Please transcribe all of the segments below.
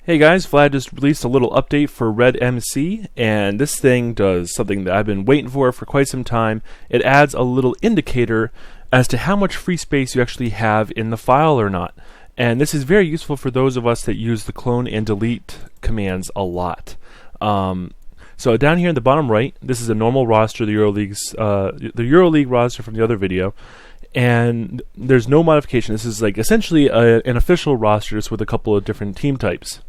Hey guys, Vlad just released a little update for RedMC, and this thing does something that I've been waiting for quite some time. It adds a little indicator as to how much free space you actually have in the file or not. And this is very useful for those of us that use the clone and delete commands a lot. So down here in the bottom right, this is a normal roster, the EuroLeague roster from the other video. And there's no modification. This is like essentially an official roster just with a couple of different team types.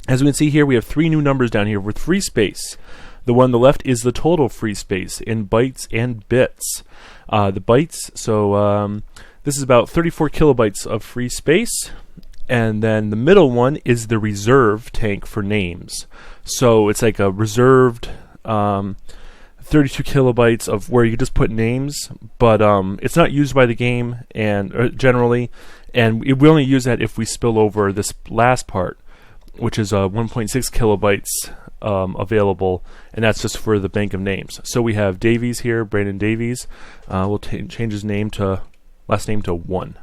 As we can see here, we have 3 new numbers down here with free space. The one on the left is the total free space in bytes and bits. The bytes, so this is about 34 kilobytes of free space. And then the middle one is the reserve tank for names. So it's like a reserved 32 kilobytes of where you just put names, but it's not used by the game and generally, and we only use that if we spill over this last part, which is 1.6 kilobytes available, and that's just for the bank of names. So we have Davies here, Brandon Davies. We'll change his last name to 1.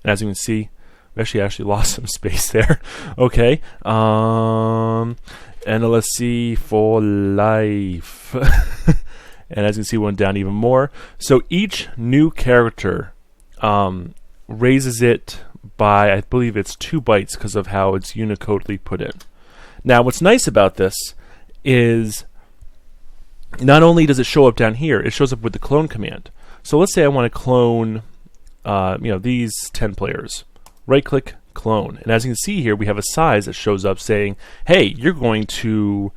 And as you can see, we actually lost some space there. Okay. And let's see for life. And as you can see, we went down even more. So each new character raises it by, I believe it's 2 bytes because of how it's Unicodely put in. Now, what's nice about this is not only does it show up down here, it shows up with the clone command. So let's say I want to clone, these 10 players. Right-click, clone, and as you can see here, we have a size that shows up saying, "Hey, you're going to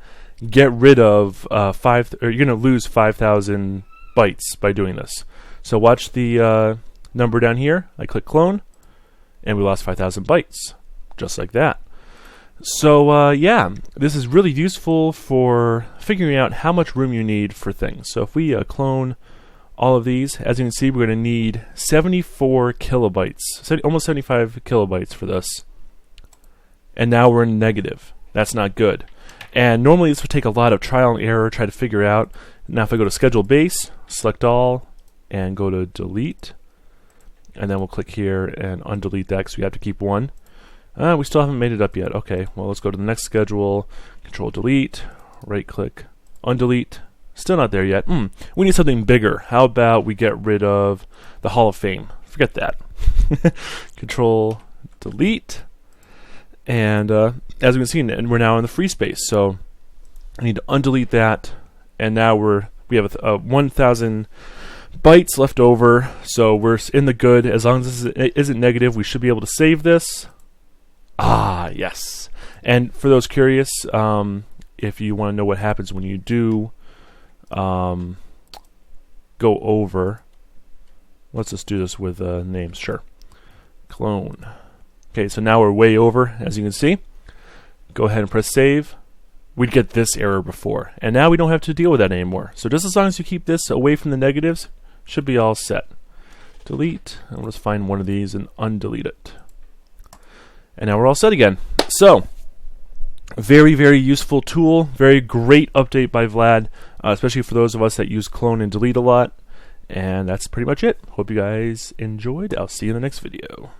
get rid of you're going to lose 5,000 bytes by doing this." So watch the number down here. I click clone, and we lost 5,000 bytes, just like that. So yeah, this is really useful for figuring out how much room you need for things. So if we clone all of these, as you can see, we're going to need 74 kilobytes, almost 75 kilobytes for this. And now we're in negative. That's not good. And normally this would take a lot of trial and error, try to figure out. Now if I go to schedule base, select all, and go to delete, and then we'll click here and undelete that because we have to keep 1. We still haven't made it up yet. Okay, well let's go to the next schedule, control delete, right click, undelete. Still not there yet. We need something bigger. How about we get rid of the Hall of Fame? Forget that. Control delete. And as we can see, we're now in the free space. So I need to undelete that. And now we have 1,000 bytes left over. So we're in the good. As long as this isn't negative, we should be able to save this. Ah, yes. And for those curious, if you want to know what happens when you do go over, let's just do this with names. Sure. Clone. Okay, so now we're way over, as you can see. Go ahead and press save. We'd get this error before, and now we don't have to deal with that anymore. So just as long as you keep this away from the negatives, should be all set. Delete, and let's find one of these and undelete it. And now we're all set again. So very, very useful tool. Very great update by Vlad, especially for those of us that use clone and delete a lot. And that's pretty much it. Hope you guys enjoyed. I'll see you in the next video.